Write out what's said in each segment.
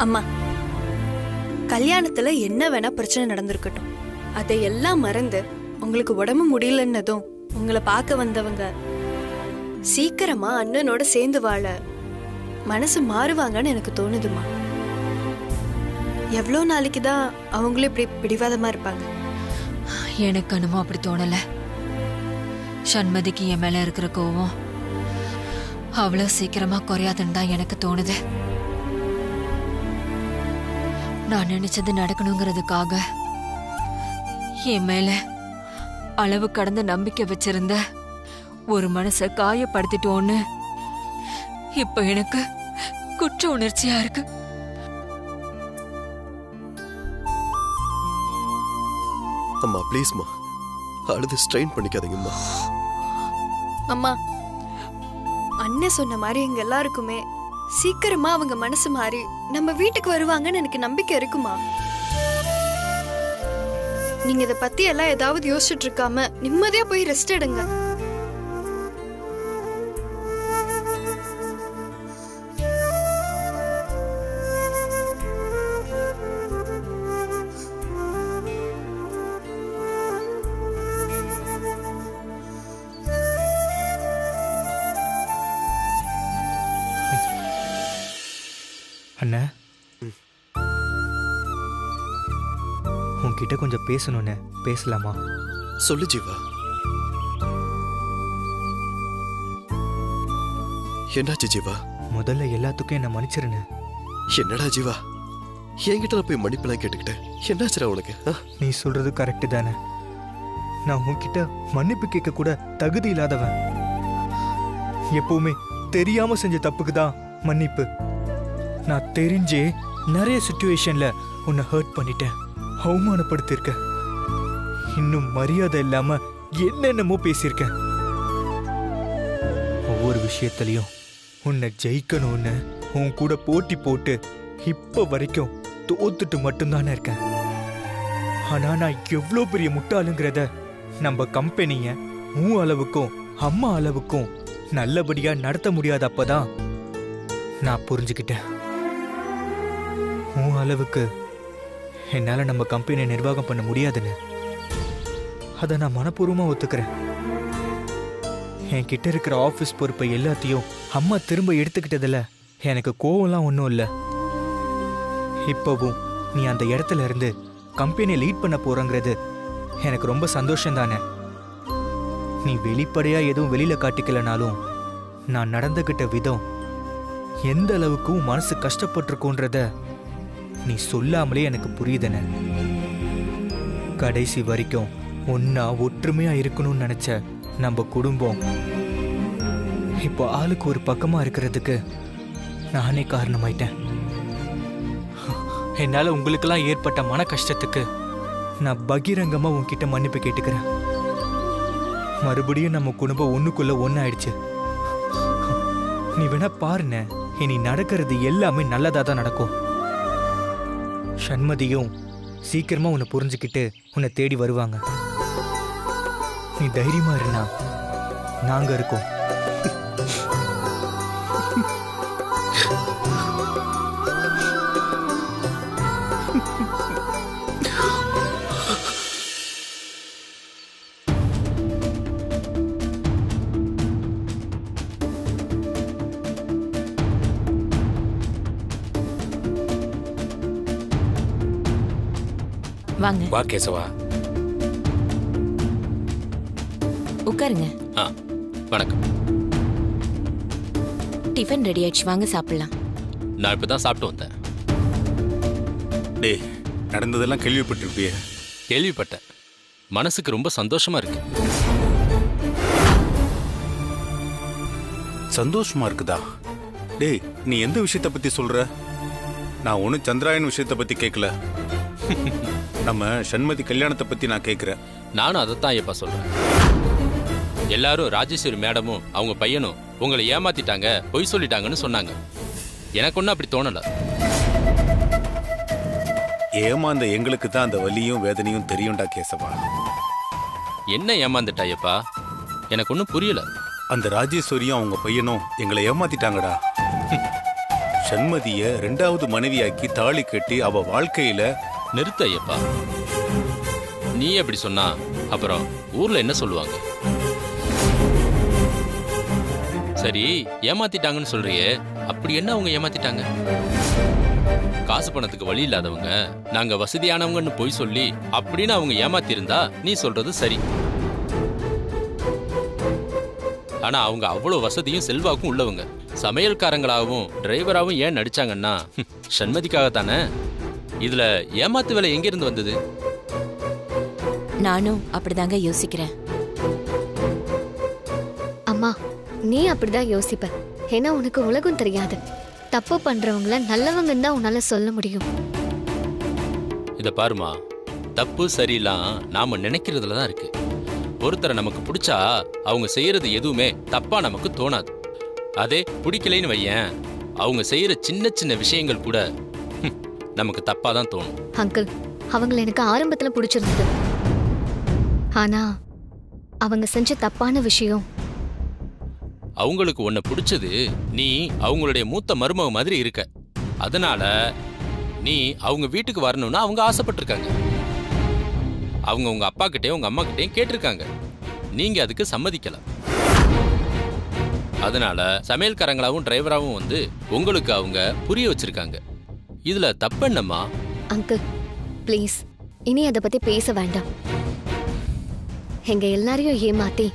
அம்மா, கல்யாணத்துல என்ன வேணா பிரச்சனை நடந்திருக்கட்டும், அதையெல்லாம் மறந்து உங்களுக்கு உடம்பு முடியலன்னதும் உங்களை பார்க்க வந்தவங்க சீக்கிரமா அண்ணனோட சேர்ந்து வாழ மனசு மாறுவாங்கன்னு எனக்கு தோணுதுமா. எவ்வளோ நாளைக்கு தான் அவங்களும் இப்படி பிடிவாதமா இருப்பாங்க? எனக்கு என்னமோ அப்படி தோணல. சண்மதிக்கு என் மேல இருக்கிற கோவம் அவ்வளவு சீக்கிரமா குறையாதுன்னு தான் எனக்கு தோணுது. நான் நினைச்சது நடக்கணுங்கிறதுக்காக என் மேல அளவு கடந்த நம்பிக்கை வச்சிருந்த ஒரு மனச காயப்படுத்திட்டோன்னு இப்ப எனக்கு குற்ற உணர்ச்சியா இருக்கு. அம்மா ப்ளீஸ்மா, அழுது ஸ்ட்ரெயின் பண்ணிக்காதீங்கம்மா. அம்மா, அண்ணன் சொன்ன மாதிரி எங்க எல்லாருக்குமே சீக்கிரமா அவங்க மனசு மாறி நம்ம வீட்டுக்கு வருவாங்கன்னு எனக்கு நம்பிக்கை இருக்குமா? நீங்க இத பத்தி எல்லாம் ஏதாவது யோசிச்சுட்டு இருக்காம நிம்மதியா போய் ரெஸ்ட் எடுங்க. அண்ணா, உன்கிட்ட கொஞ்சம் பேசணும்னு. பேசலாமா? சொல்லு ஜீவா. என்னாச்சு ஜீவா? முதல்ல எல்லாத்துக்கும் என்ன மன்னிச்சிருன்னு. என்னடா ஜீவா, என்கிட்ட போய் மன்னிப்பெல்லாம் கேட்டுக்கிட்டேன். என்னாச்சுடா உனக்கு? நீ சொல்றது கரெக்டு தானே. நான் உன்கிட்ட மன்னிப்பு கேட்க கூட தகுதி இல்லாதவன். எப்பவுமே தெரியாம செஞ்ச தப்புக்கு தான் மன்னிப்பு. நான் தெரிஞ்சே நிறைய சிச்சுவேஷன்ல உன்னை ஹர்ட் பண்ணிட்டேன், அவமானப்படுத்திருக்கேன். இன்னும் மரியாதை இல்லாம என்னென்னமோ பேசியிருக்கேன். ஒவ்வொரு விஷயத்திலையும் உன்னை ஜெயிக்கணும்னு உன் கூட போட்டி போட்டு இப்ப வரைக்கும் தோத்துட்டு மட்டும்தானே இருக்கேன். ஆனா நான் எவ்வளோ பெரிய முட்டாளுங்கிறத நம்ம கம்பெனிய உன் அளவுக்கும் அம்மா அளவுக்கும் நல்லபடியா நடத்த முடியாதப்பதான் நான் புரிஞ்சுக்கிட்டேன். உன் அளவுக்கு என்னால நம்ம கம்பெனியை நிர்வாகம் பண்ண முடியாதுன்னு அதை நான் மனப்பூர்வமா ஒத்துக்கிறேன். என்கிட்ட இருக்கிற ஆஃபீஸ் பொறுப்பை எல்லாத்தையும் அம்மா திரும்ப எடுத்துக்கிட்டதில்ல எனக்கு கோவம்லாம் ஒன்றும் இல்லை. இப்போவும் நீ அந்த இடத்துல இருந்து கம்பெனியை லீட் பண்ண போறங்கிறது எனக்கு ரொம்ப சந்தோஷம் தானே. நீ வெளிப்படையா எதுவும் வெளியில காட்டிக்கலனாலும் நான் நடந்துகிட்ட விதம் எந்த அளவுக்கு உன் மனசு கஷ்டப்பட்டிருக்குன்றத நீ சொல்லாமலே எனக்கு புரியுதுன. கடைசி வரைக்கும் ஒன்னா ஒற்றுமையா இருக்கணும்னு நினைச்ச நம்ம குடும்பம் இப்போ ஆளுக்கு ஒரு பக்கமா இருக்கிறதுக்கு நானே காரணமாயிட்டேன். என்னால உங்களுக்கெல்லாம் ஏற்பட்ட மன கஷ்டத்துக்கு நான் பகிரங்கமா உன்கிட்ட மன்னிப்பு கேட்டுக்கிறேன். மறுபடியும் நம்ம குடும்பம் ஒண்ணுக்குள்ள ஒன்னாயிடுச்சு. நீ வேணா பாருன, இனி நடக்கிறது எல்லாமே நல்லதா தான் நடக்கும். சண்மதியும் சீக்கிரமா உன்னை புரிஞ்சுக்கிட்டு உன்னை தேடி வருவாங்க. நீ தைரியமா இருந்தா நாங்க இருக்கோம். வாங்க. வா கேசவா, உட்காருங்க. வணக்கம். டிஃபன் ரெடி ஆயிடுச்சு, வாங்க சாப்பிடலாம். நான் இப்பதான் சாப்பிட்டு வந்தேன். டேய், நடந்ததெல்லாம் கேள்விப்பட்டிருப்பிய? கேள்விப்பட்டேன். மனசுக்கு ரொம்ப சந்தோஷமா இருக்கு. சந்தோஷமா இருக்குதா? டேய், நீ எந்த விஷயத்தை பத்தி சொல்ற? நான் ஒன்னும் சந்திராயன் விஷயத்தை பத்தி கேட்கல. நம்ம சண்மதி கல்யாணத்தை பத்தி நான் கேட்கிறேன். நானும் அதைத்தான் ஐயப்பா சொல்றேன். எல்லாரும் ராஜேஸ்வரி மேடமும் அவங்க பையனும் உங்களை ஏமாத்திட்டாங்க, பொய் சொல்லிட்டாங்கன்னு சொன்னாங்க. எனக்கு ஒன்றும் அப்படி தோணல. ஏமாந்த எங்களுக்கு தான் அந்த வலியும் வேதனையும் தெரியும்டா கேசவா. என்ன ஏமாந்துட்டா ஐயப்பா? எனக்கு ஒன்றும் புரியல. அந்த ராஜேஸ்வரியும் அவங்க பையனும் எங்களை ஏமாத்திட்டாங்கடா. சண்மதிய 2வது மனைவியாக்கி தாலி கட்டி அவ வாழ்க்கையில நிறுத்த ஐயப்பா. நீ எப்படி சொன்னா அப்புறம் ஊர்ல என்ன சொல்லுவாங்க? சரி, ஏமாத்திட்டாங்கன்னு சொல்றியே, அப்படி என்ன அவங்க ஏமாத்திட்டாங்க? காசு பணத்துக்கு வழி இல்லாதவங்க, நாங்க வசதியானவங்கன்னு போய் சொல்லி அப்படின்னு அவங்க ஏமாத்தி இருந்தா நீ சொல்றது சரி. ஆனா அவங்க அவ்வளவு வசதியும் செல்வாக்கும் உள்ளவங்க. சமையல்காரங்களாகவும் டிரைவராகவும் ஏன் நடிச்சாங்கன்னா சண்மதிக்காக தானே. இதுல ஏமாத்து வேலை எங்க இருந்து வந்தது? நானும் அப்படிதாங்க யோசிக்கிறேன். அம்மா, நீ அப்படிதான் யோசிப்ப. ஏன்னா உனக்கு உலகம் தெரியாது. தப்பு பண்றவங்கள நல்லவங்கன்னு தான் உன்னால சொல்ல முடியும். இத பாருமா, தப்பு சரியில்லாம் நாம நினைக்கிறதுல தான் இருக்கு. ஒருத்தரை நமக்கு பிடிச்சா அவங்க செய்யறது எதுவுமே தப்பா நமக்கு தோணாது. அதே பிடிக்கலைன்னு வையேன், அவங்க செய்யற சின்ன சின்ன விஷயங்கள் கூட நமக்கு தப்பா தான் தோணும். அங்கிள், அவங்கள எனக்கு ஆரம்பத்துல பிடிச்சிருந்தது. ஆனா அவங்க செஞ்ச தப்பான விஷயம். அவங்களுக்கு உன்னை பிடிச்சது நீ அவங்களுடைய மூத்த மருமக மாதிரி இருக்க. அதனால நீ அவங்க வீட்டுக்கு வரணும்னு அவங்க ஆசைப்பட்டிருக்காங்க. அவங்க உங்க அப்பா கிட்டயும் உங்க அம்மா கிட்டயும் கேட்டிருக்காங்க. நீங்க அதுக்கு சம்மதிக்கல. அதனால சமையல்காரங்களாவும் டிரைவராகவும் வந்து உங்களுக்கு அவங்க புரிய வச்சிருக்காங்க. இதுல தப்பு என்னம்மா? அங்கிள், ப்ளீஸ் இனி அதை பத்தி பேச வேண்டாம். எங்க எல்லாரையும் ஏமாத்தி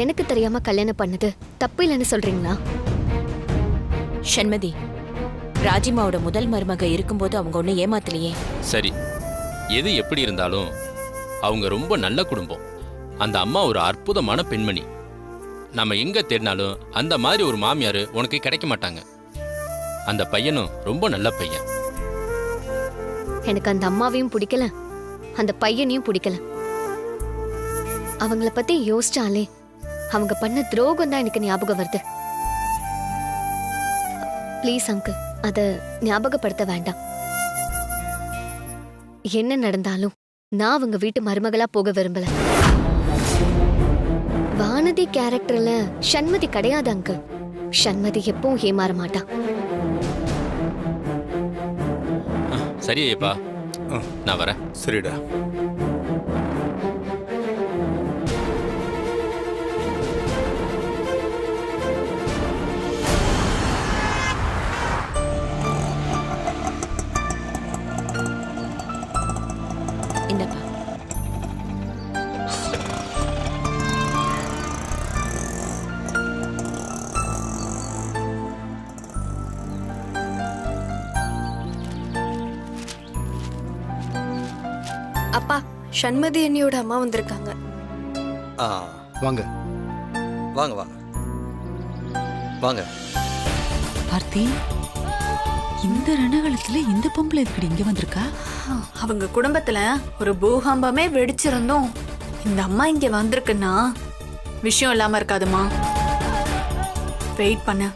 எனக்கு தெரியாம கல்யாணம் பண்ணது தப்பு இல்லைன்னு சொல்றீங்களா? சண்மதி, ராஜிமாவோட முதல் மருமக இருக்கும்போது அவங்க ஒண்ணு ஏமாத்தலையே. சரி, எது எப்படி இருந்தாலும் அவங்க ரொம்ப நல்ல குடும்பம். அந்த அம்மா ஒரு அற்புதமான பெண்மணி. நம்ம எங்க தேடினாலும் அந்த மாதிரி ஒரு மாமியார் உனக்கு கிடைக்க மாட்டாங்க. அந்த பையனும் ரொம்ப நல்ல பையன். எனக்கு அந்த அம்மாவையும் பிடிக்கல, அந்த பையனையும் பிடிக்கல. அவங்கள பத்தி யோசிச்சாலே அவங்க பண்ண துரோகம் தான் எனக்கு ஞாபகம் வருது. ப்ளீஸ் அங்கிள், அத ஞாபகப்படுத்த வேண்டாம். என்ன நடந்தாலும் நான் அவங்க வீட்டு மருமகளா போக விரும்பல. வானதி கேரக்டர்ல சண்மதி கிடையாது அங்கிள். சண்மதி எப்பவும் ஏமாற மாட்டா. சரி ஐயப்பா, நான் வரேன். சரிடா. இந்தப்பா. அப்பா, சண்மதி அண்ணியோட அம்மா வந்திருக்காங்க. வாங்க வாங்க வாங்க வாங்க. பார்த்தி, இந்த ரணகாலத்துல இந்த பொம்பளை இப்படி இங்க வந்திருக்கா? அவங்க குடும்பத்துல ஒரு பூகம்பமே வெடிச்சிருந்தோம் இந்த அம்மா இங்க வந்திருக்குன்னா விஷயம் இல்லாம இருக்காதுமா. வெயிட் பண்ண,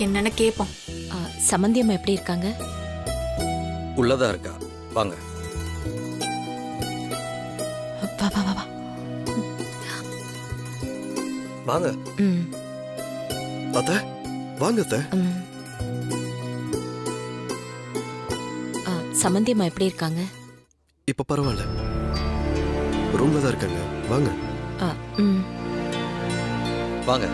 என்னன்னு கேப்போம். சமந்தி அம்மா எப்படி இருக்காங்க? உள்ளதா இருக்கா. வாங்க வா வா வா வா. வாங்க ம், அத்த, வாங்க அத்த. ம். சமந்தி அம்மா எப்படி இருக்காங்க? இப்ப பரவாயில்ல, ரூம்ல தான் இருக்காங்க. வாங்க ம். வாங்க.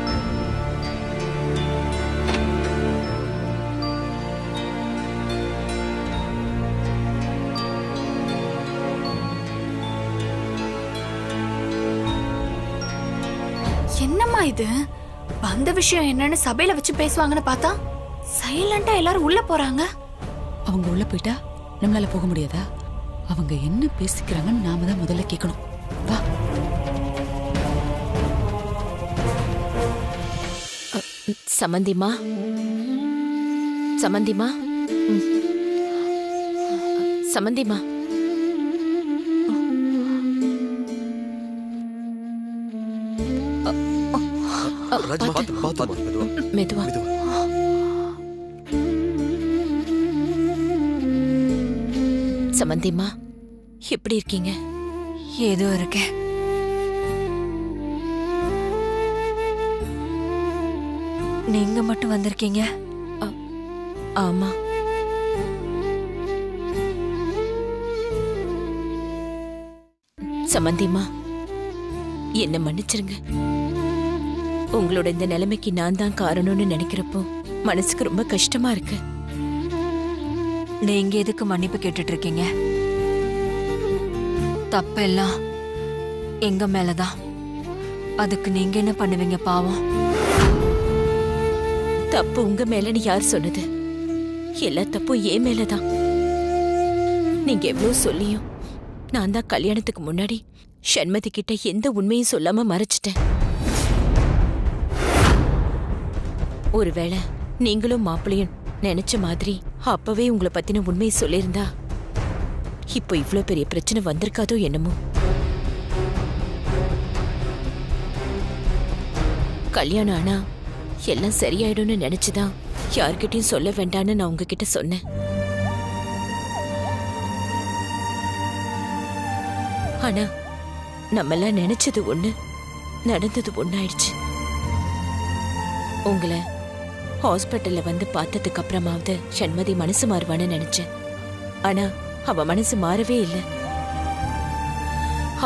என்னம்மா இது? வந்த விஷயம் என்னன்னு சபையில வச்சு பேசுவாங்கன்னு பார்த்தா சைலண்டா எல்லாரும் உள்ள போறாங்க. அவங்க உள்ள போயிட்டா நம்மளால போக முடியாதா? அவங்க என்ன பேசிக்கிறாங்கன்னு நாம தான் முதல்ல கேட்கணும். வா. சமந்திமா, சமந்திமா, சமந்திமா. ராஜ்மா, பாத்து பாத்து மெதுவா மெதுவா. மெதுவா. சமந்திமா, எப்படி இருக்கீங்க? ஏதோ இருக்கேன். நீங்க மட்டும் வந்திருக்கீங்க. ஆமா. சம்பந்திமா, என்ன மன்னிச்சிருங்க. உங்களோட இந்த நிலைமைக்கு நான் தான் காரணம்னு நினைக்கிறப்போ மனசுக்கு ரொம்ப கஷ்டமா இருக்கு. நீங்க எதுக்கு மன்னிப்பு கேட்டுட்டு இருக்கீங்க? தப்பெல்லாம் எங்க மேலதான். அதுக்கு நீங்க என்ன பண்ணுவீங்க பாவம்? தப்பு உங்க மேலன்னு யார் சொன்னது? எல்லா தப்பும் என் மேலதான். நீங்க எவ்வளவு சொல்லியும் நான் தான் கல்யாணத்துக்கு முன்னாடி சண்மதி கிட்ட எந்த உண்மையும் சொல்லாம மறைச்சிட்டேன். ஒருவேளை நீங்களும் மாப்பிள்ளையும் நினைச்ச மாதிரி அப்பவே உங்களை பத்தின உண்மையை சொல்லியிருந்தா இப்போ இவ்ளோ பெரிய பிரச்சனை வந்திருக்காதோ என்னமோ. கல்யாணம் ஆனா எல்லாம் சரியாயிடும்னு நினைச்சுதான் யார்கிட்டயும் சொல்ல வேண்டான்னு நான் உங்ககிட்ட சொன்னேன். ஆனா நம்மெல்லாம் நினைச்சது ஒண்ணு, நடந்தது ஒண்ணாயிடுச்சு. உங்களை ஹாஸ்பிட்டல்ல வந்து பார்த்ததுக்கு அப்புறமாவது சண்மதி மனசு மாறுவான்னு நினைச்சேன். ஆனா அவ மனசு மாறவே இல்லை.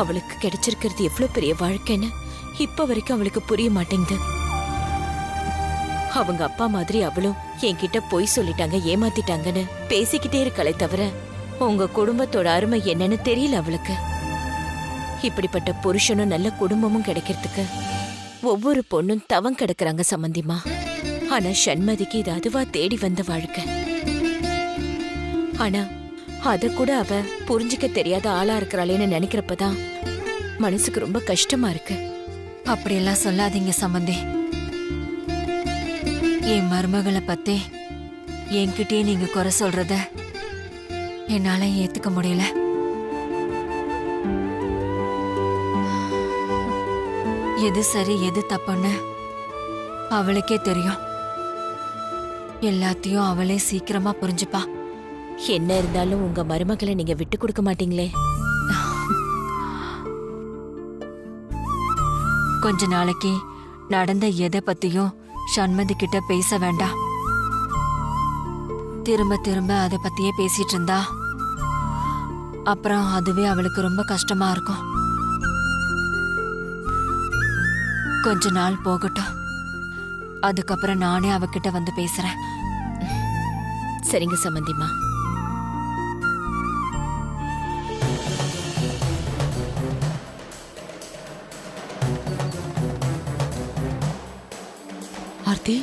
அவளுக்கு கிடைச்சிருக்கிறது எவ்வளவு பெரிய வாழ்க்கைன்னு இப்ப வரைக்கும் அவளுக்கு புரிய மாட்டேங்குது. அவங்க அப்பா மாதிரி அவளும் என்கிட்ட பொய் சொல்லிட்டாங்க, ஏமாத்திட்டாங்கன்னு பேசிக்கிட்டே இருக்கலை தவிர உங்க குடும்பத்தோட அருமை என்னன்னு தெரியல அவளுக்கு. இப்படிப்பட்ட புருஷனும் நல்ல குடும்பமும் கிடைக்கிறதுக்கு ஒவ்வொரு பொண்ணும் தவம் கிடக்குறாங்க சம்பந்திமா. ஆனா சண்மதிக்கு இது அதுவா தேடி வந்த வாழ்க்கை. ஆனா அத கூட அவ புரிஞ்சுக்க தெரியாத ஆளா இருக்கிறாளேன்னு நினைக்கிறப்பதான் மனசுக்கு ரொம்ப கஷ்டமா இருக்கு. அப்படியெல்லாம் சொல்லாதீங்க சம்பந்தி. என் மருமகளை பத்தி என்கிட்டயே நீங்க குறை சொல்றத என்னால ஏத்துக்க முடியல. எது சரி எது தப்புன்னு அவளுக்கே தெரியும். எல்லாத்தையும் அவளே சீக்கிரமா புரிஞ்சுப்பா. என்ன இருந்தாலும் உங்க மருமகளை நீங்க விட்டு கொடுக்க மாட்டீங்களே? கொஞ்ச நாளைக்கு நடந்த எதை பத்தியும் சண்மதி கிட்ட பேச வேண்டாம். திரும்ப திரும்ப அதை பத்தியே பேசிட்டு இருந்தா அப்புறம் அதுவே அவளுக்கு ரொம்ப கஷ்டமா இருக்கும். கொஞ்ச நாள் போகட்டும், அதுக்கப்புறம் நானே அவகிட்ட வந்து பேசுறேன். சரிங்க சம்பந்திமா. ஆர்த்தி,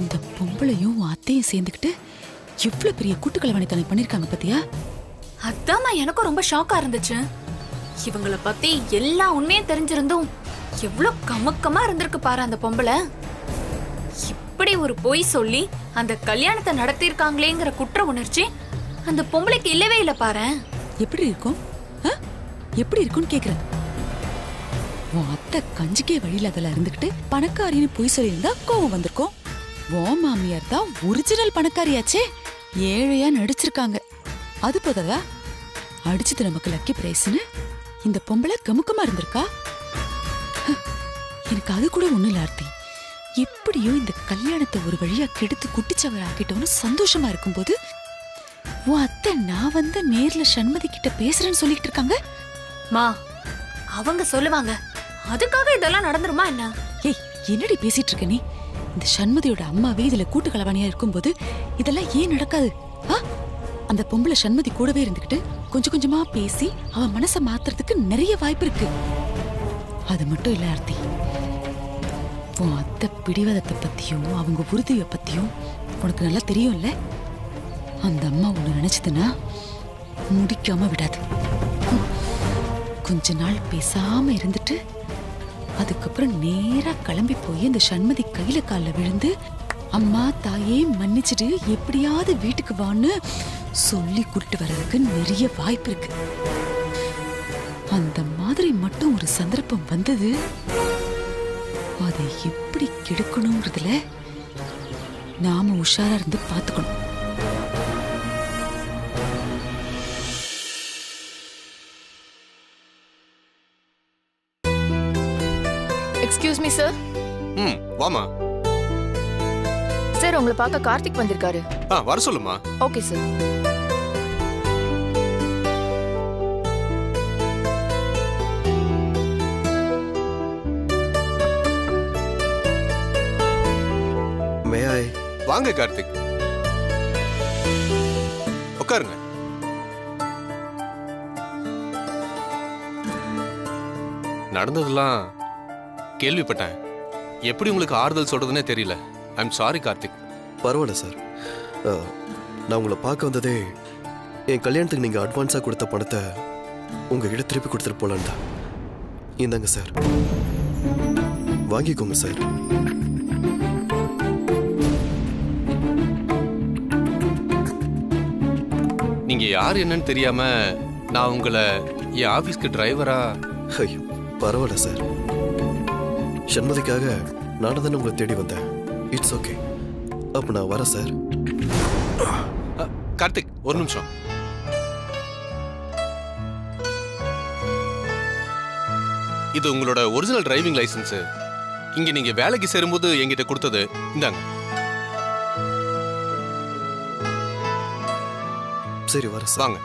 இந்த பொம்பளையும் அத்தையும் சேர்ந்துக்கிட்டு இவ்வளவு பெரிய கூட்டுக்கலவனைத்தனை பண்ணிருக்காங்க பாத்தியா? அதாம்மா எனக்கும் ரொம்ப ஷாக்கா இருந்துச்சு. இவங்கள பத்தி எல்லா உண்மையும் தெரிஞ்சிருந்தும் எவ்வளவு கமக்கமா இருந்திருக்கு பாரு அந்த பொம்பளை. இப்படி ஒரு பொய் சொல்லி அந்த கல்யாணத்தை நடத்திருக்காங்களேங்கிற குற்ற உணர்ச்சி அந்த பொம்பளைக்கு இல்லவே இல்ல பாரு. எப்படி இருக்கும்? எப்படி இருக்கும்னு கேக்குறேன். உன் அத்தை கஞ்சிக்கே வழியில்லாதல இருந்துகிட்டு பணக்காரின்னு பொய் சொல்லியிருந்தா கோவம் வந்திருக்கும். உன் மாமியார் தான் ஒரிஜினல் பணக்காரியாச்சே, ஏழையா நடிச்சிருக்காங்க. அது போதா அடிச்சது நமக்கு லக்கி பிரைஸ்னு இந்த பொம்பளை கமுக்கமா இருந்திருக்கா? எனக்கு அது கூட ஒண்ணு இல்ல ஆர்த்தி. எப்படியோ இந்த கல்யாணத்தை ஒரு வழியா கெடுத்து குட்டிச்சவர் ஆக்கிட்டோன்னு சந்தோஷமா இருக்கும்போது உன் அத்தை நான் வந்து நேர்ல சண்மதி கிட்ட பேசுறேன்னு சொல்லிட்டு இருக்காங்க. மா அவங்க சொல்லுவாங்க, அதுக்காக இதெல்லாம் நடந்துருமா என்ன? ஏய், என்னடி பேசிட்டு இருக்க நீ? இந்த சண்மதியோட அம்மாவே இதுல கூட்டு கலவாணியா இருக்கும்போது இதெல்லாம் ஏன் நடக்காது? அந்த பொம்பளை சண்மதி கூடவே இருந்துகிட்டு கொஞ்சம் கொஞ்சமா பேசி அவன் மனசை மாத்துறதுக்கு நிறைய வாய்ப்பு இருக்கு. அது மட்டும் இல்ல ஆர்த்தி, உன் அத்தை பிடிவாதத்தை பத்தியும் அவங்க உறுதியை பத்தியும் உனக்கு நல்லா தெரியும்ல. அந்த அம்மா ஒண்ணு நினைச்சதுன்னா முடிக்காம விடாது. கொஞ்ச நாள் பேசாம இருந்துட்டு அதுக்கப்புறம் நேரா கிளம்பி போய் இந்த சண்மதி கையில காலில் விழுந்து அம்மா தாயே மன்னிச்சுட்டு எப்படியாவது வீட்டுக்கு வான்னு சொல்லி கூட்டிட்டு வர்றதுக்கு நிறைய வாய்ப்பு இருக்கு. அந்த மாதிரி மட்டும் ஒரு சந்தர்ப்பம் வந்தது, அதை எப்படி கெடுக்கணும்ன்றதுல நாம உஷாரா இருந்து பாத்துக்கணும். Excuse me sir. வாமா. சார் சார் உங்களை பார்க்க கார்த்திக் வந்திருக்காரு. வர சொல்லுமா. Okay sir. May I? வாங்க கார்த்திக், உட்காருங்க. நடந்ததெல்லாம் கேள்விப்பட்டேன். எப்படி உங்களுக்கு ஆறுதல் சொல்றதுன்னே தெரியல. I'm sorry Karthik. பரவாயில்ல சார். நான் உங்களை பார்க்க வந்ததே என் கல்யாணத்துக்கு நீங்கள் அட்வான்ஸாக கொடுத்த பணத்தை உங்ககிட்ட திருப்பி கொடுத்துட்டு போலான்னு தான். இந்தாங்க சார், வாங்கிக்கோங்க சார். நீங்க யார் என்னன்னு தெரியாம நான் உங்களை என் ஆபீஸ்க்கு டிரைவரா. ஐயோ பரவாயில்ல சார். சண்மதிக்காக நானும் தானே உங்களை தேடி வந்தேன். It's okay. அப்போ நான் வரேன் சார். கார்த்திக் ஒரு நிமிஷம். இது உங்களோட ஒரிஜினல் டிரைவிங் லைசன்ஸ். இங்க நீங்க வேலைக்கு சேரும்போது என்கிட்ட கொடுத்தது. இந்தாங்க. சரி வர வாங்க.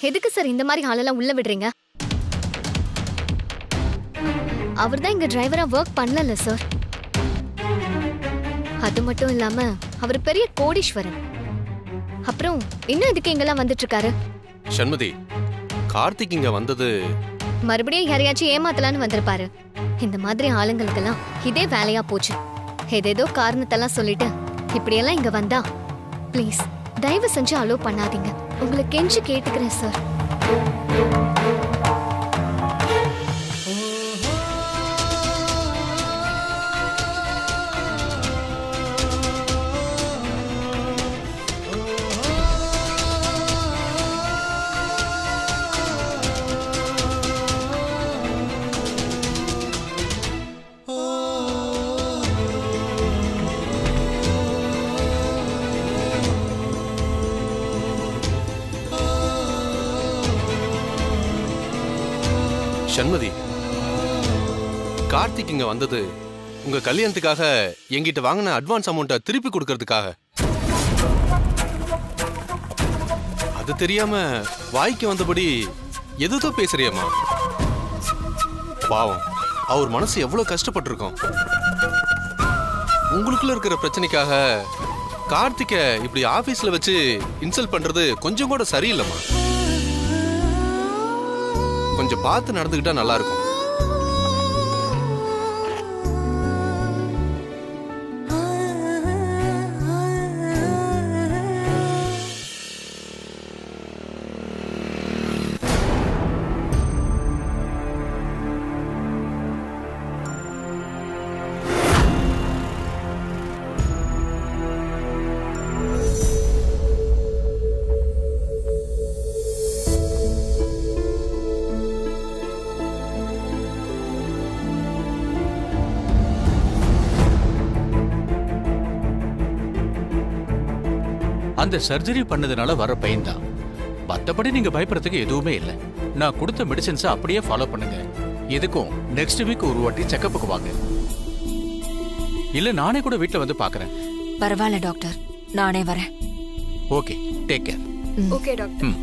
எதுக்கு சார் இந்த மாதிரி ஆளெல்லாம் உள்ள விடுறீங்க? அவர் தான் இங்க டிரைவரா ஒர்க் பண்ணல சார். அது மட்டும் இல்லாம அவர் பெரிய கோடீஸ்வரன். அப்புறம் இன்னும் இதுக்கு இங்கெல்லாம் வந்துட்டு இருக்காரு. சண்மதி, கார்த்திக் இங்க வந்தது மறுபடியும் யாரையாச்சும் ஏமாத்தலான்னு வந்திருப்பாரு. இந்த மாதிரி ஆளுங்களுக்கெல்லாம் இதே வேலையா போச்சு. ஏதேதோ காரணத்தெல்லாம் சொல்லிட்டு இப்படியெல்லாம் இங்க வந்தா ப்ளீஸ் தயவு செஞ்சு அலோவ் பண்ணாதீங்க. உங்களை கெஞ்சி கேட்டுக்கிறேன் சார். சண்மதி, கார்த்திக் இங்க வந்தது உங்க கல்யாணத்துக்காக என்கிட்ட வாங்கின அட்வான்ஸ் அமௌண்ட்டை திருப்பி கொடுக்கறதுக்காக. அது தெரியாம வாய்க்கு வந்தபடி எதுதோ பேசுறியம்மா. பாவம், அவர் மனசு எவ்வளவு கஷ்டப்பட்டிருக்கோம். உங்களுக்குள்ள இருக்கிற பிரச்சனைக்காக கார்த்திக்க இப்படி ஆபீஸ்ல வச்சு இன்சல்ட் பண்றது கொஞ்சம் கூட சரியில்லைம்மா. கொஞ்சம் பார்த்து நடந்துக்கிட்டா நல்லா இருக்கும். அந்த சர்ஜரி பண்ணதுனால வர பெயின் தான். மற்றபடி நீங்க பயப்படுறதுக்கு எதுவுமே இல்லை. நான் கொடுத்த மெடிசன்ஸை அப்படியே ஃபாலோ பண்ணுங்க. எதுக்கும் நெக்ஸ்ட் வீக் ஒரு வாட்டி செக்கப்புக்கு வாங்க. இல்ல நானே கூட வீட்டில் வந்து பார்க்கறேன். பரவாயில்ல டாக்டர், நானே வரேன். Okay, take care. Okay doctor.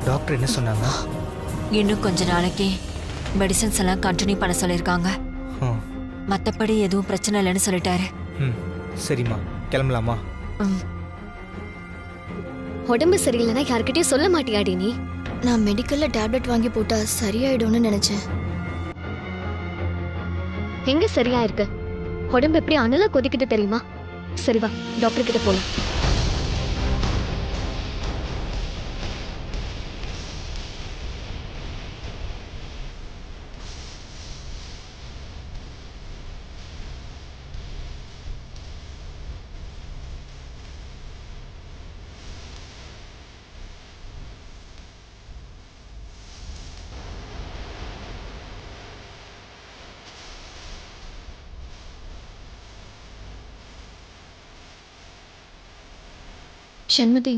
Doctor என்ன சொன்னாங்க? இன்னும் கொஞ்ச நாளைக்கு மெடிசன்ஸ் எல்லாம் கண்டினியூ பண்ண சொல்லியிருக்காங்க. மற்றபடி எதுவும் பிரச்சனை இல்லைன்னு சொல்லிட்டாரு. சரிம்மா, கிளம்பலாமா? உடம்பு சரியில்லைன்னா யார்கிட்டயும் சொல்ல மாட்டியாடி நீ? நான் மெடிக்கல்ல டேப்லெட் வாங்கி போட்டா சரியாயிடும்னு நினைச்சேன். எங்க சரியா இருக்கு? உடம்பு எப்படி அனலா கொதிக்குது தெரியுமா? சரி வா, டாக்டர் கிட்ட போலாம். சண்மதி,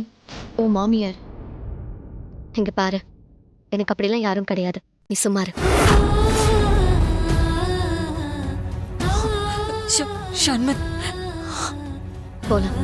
ஓ மாமியார். இங்க பாரு, எனக்கு அப்படிலாம் யாரும் கிடையாது. நீ சும்மா இரு. ஷண்மத் போலாம்.